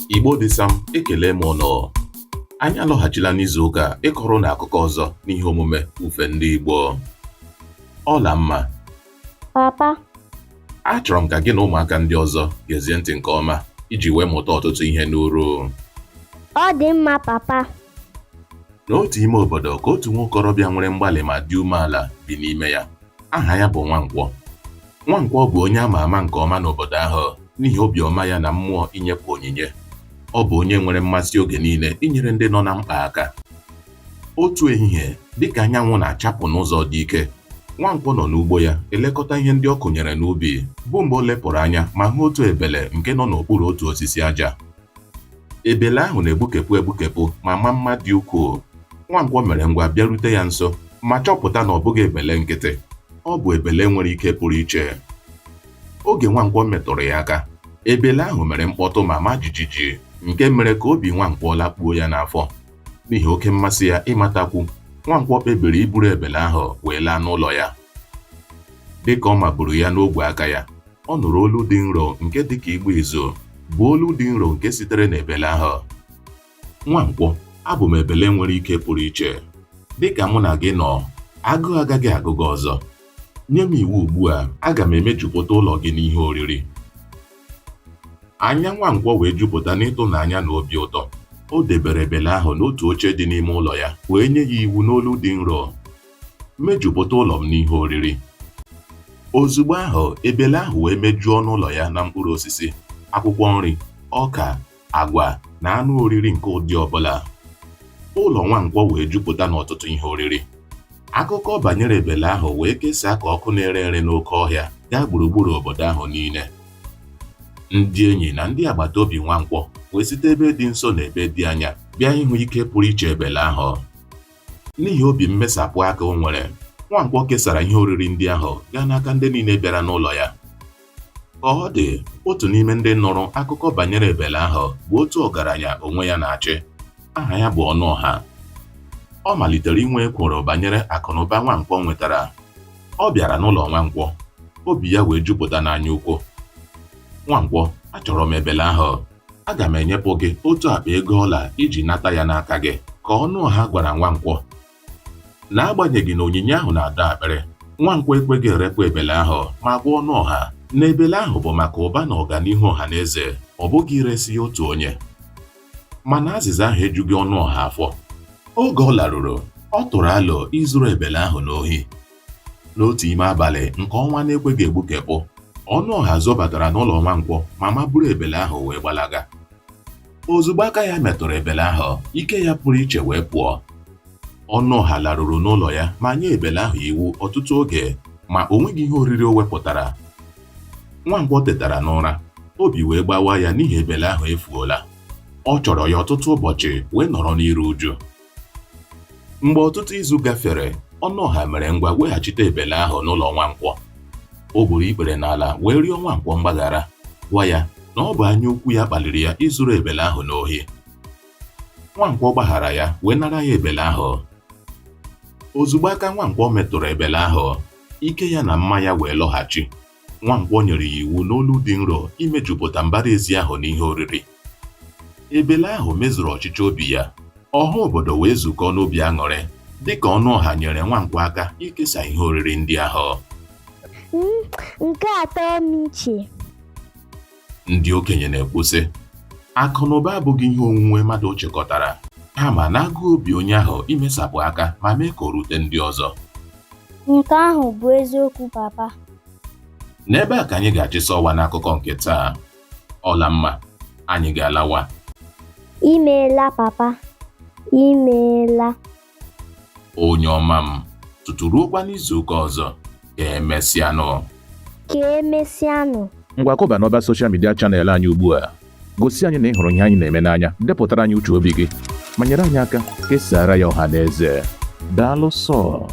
Igbo dị Sam, ekele m ụnụ. Anyị alọghachila n'izu ụka ịkọrọ na akụkọ ọzọ n'ihe omume ufe ndị Igbo. Ọla mma. Papa, Achọrọ m ka gị na ụmụaka ndị ọzọ gezie ntị nke ọma iji wee mụta ọtụtụ ihe n'uru. ọ dị mma papa. N'otu ime obodo ka otu nwa okorobịa nwere mgbalị ma dị umeala bi n'ime ya. Aha ya bụ Nwankwọ. Nwankwọ bụ onye ama ama nke ọma n'obodo ahụ n'ihi obiọma ya na mmụọ inyepụ onyinye. Ọ bụ onye nwere mmasị oge niile inyere ndị nọ na mkpa aka. Otu ehihie, dịka anyanwụ na-achapụ n'ụzọ dị ike, Nwankwọ nọ n'ugbo ya elekọta ihe ndị ọ kụnyere n'ubi, bụ mgbe o lepụrụ anya ma hụ otu ebele nke nọ n'okpuru otu osisi aja. Ebele ahụ na-egbukepụ egbukepụ ma maa mma dị ukwuu. Nwankwọ mere ngwa bịarute ya nso ma chọpụta na ọ bụghị ebele nkịtị. Ọ bụ ebele nwere ike pụrụ iche. Oge Nwankwọ metụrụ ya aka, ebele ahụ mere mkpọtụ ma maa jijiji, nke mere ka obi Nwankwọ lakpuo ya n'afọ. N'ihi oke mmasị ya ịmatakwu, Nwankwọ kpebiri iburu ebele ahụ wee laa n'ụlọ ya. Dịka ọ maburu ya n'ogwe aka ya, ọ nụrụ olu dị nro nke dịka igbe izu, bụ olu dị nro nke sitere n'ebele ahụ. Nwankwọ, abụ m ebele nwere ike pụrụ iche. Dịka mụ na gị nọ, agụụ agaghị agụ gị ọzọ. Nye m iwu ugbu a, aga m emejupụta ụlọ gị n'ihe oriri. Anya Nwankwọ wee jupụta n'ịtụnanya na obi ụtọ. O debere ebele ahụ n'otu oche dị n'ime ụlọ ya wee nye ya iwu n'olu dị nro: mejupụta ụlọ m n'ihe oriri. Ozugbo ahụ, ebele ahụ wee mejuo ọnụ ụlọ ya na mkpụrụ osisi, akwụkwọ nri, ọka, agwa na anụ oriri nke ụdị ọbụla. Ụlọ Nwankwọ wee jupụta n'ọtụtụ ihe oriri. Akụkọ banyere ebele ahụ wee kesaa ka ọkụ na-ere ere n'oke ọhịa gaa gburugburu obodo ahụ niile. Ndị enyi na ndị agbata obi Nwankwọ wee site ebe dị nso na ebe dị anya bịa ịhụ ike pụrụ iche ebele ahụ. N'ihi obi mmesapụ aka o nwere, Nwankwọ kesara ihe oriri ndị ahụ gaa n'aka ndị niile bịara n'ụlọ ya. Ka ọ dị, otu n'ime ndị nụrụ akụkọ banyere ebele ahụ bụ otu ọgaranya onwe ya na-achị. Aha ya bụ Ọnụọha. Ọ malitere inwe ekworo banyere akụnụba Nwankwọ nwetara. Ọ bịara n'ụlọ Nwankwọ, obi ya wee jupụta n'anya ukwu. Nwankwọ, achọrọ m ebele ahụ. Aga m enyepụ gị otu akpa ego ọla iji nata ya n'aka gị, ka Ọnụọha gwara Nwankwọ. N'agbanyeghị na onyinye ahụ na-adọ akpịrị, Nwankwọ ekweghị erepụ ebele ahụ ma gwa Ọnụọha na ebele ahụ bụ maka ụba na ọganihu ọha na eze, ọ bụghị iresi ya otu onye. Mana azịza ahụ ejughị Ọnụọha afọ. Oge ọ laruru, ọ tụrụ alo izuru ebele ahụ n'ohi. N'otu ime abalị nke ọnwa na-ekweghị egbukepụ, Ọnụọha zọbatara n'ụlọ Nwankwọ ma maburu ebele ahụ wee gbalaga. Ozugbo aka ya metụrụ ebele ahụ, ike ya pụrụ iche wee pụọ. Ọnụọha laruru n'ụlọ ya ma nye ebele ahụ iwu ọtụtụ oge, ma o nweghị ihe oriri o wepụtara. Nwankwọ tetara n'ụra, obi wee gbawa ya n'ihi ebele ahụ efuola. Ọ chọrọ ya ọtụtụ ụbọchị wee nọrọ n'iru uju. Mgbe ọtụtụ izu gafere, Ọnụọha mere ngwa weghachite ebele ahụ n'ụlọ Nwankwọ. O gburu ikpere n'ala wee rịọ Nwankwọ mgbaghara, gwa ya na ọ bụ anya ukwu ya kpaliri ya izuru ebele ahụ n'ohi. Nwankwọ gbaghara ya wee nara ya ebele ahụ. Ozugbo aka Nwankwọ metụrụ ebele ahụ, ike ya na mma ya wee lọghachi. Nwankwọ nyere ya iwu n'olu dị nro imejupụta mbara ezi ahụ n'ihe oriri. Ebele ahụ mezuru ọchịchọ obi ya. Ọha obodo wee zukọ n'obi aṅụrị dịka Ọnụọha nyere Nwankwọ aka ikesa ihe oriri ndị ahụ. Nke atọ m iche. Ndị okenye na-ekwu sị, akụ na ụba abụghị ihe onwunwe mmadụ chịkọtara, kama na-agụ obi onye ahụ imesapụ aka ma mee ka o rute ndị ọzọ. Nke ahụ bụ eziokwu papa. N'ebe a ka anyị ga-achịsa ọwa n'akụkọ nke taa. Ọla mma, anyị ga-alawa. Imeela papa, imeela. Onye ọma m, tutu ruokwa n'izuụka ọzọ, ka emesịanụ. Ka emesịanụ. Ngwa kọba n'ọba soshal midia chanel anyị ugbu a. Gosi anyị na ị hụrụ ihe anyị na-eme n'anya, depụtara anyị uche obi gị, ma nyere anyị aka kesara ya ọha na eze. Daalụ sọ.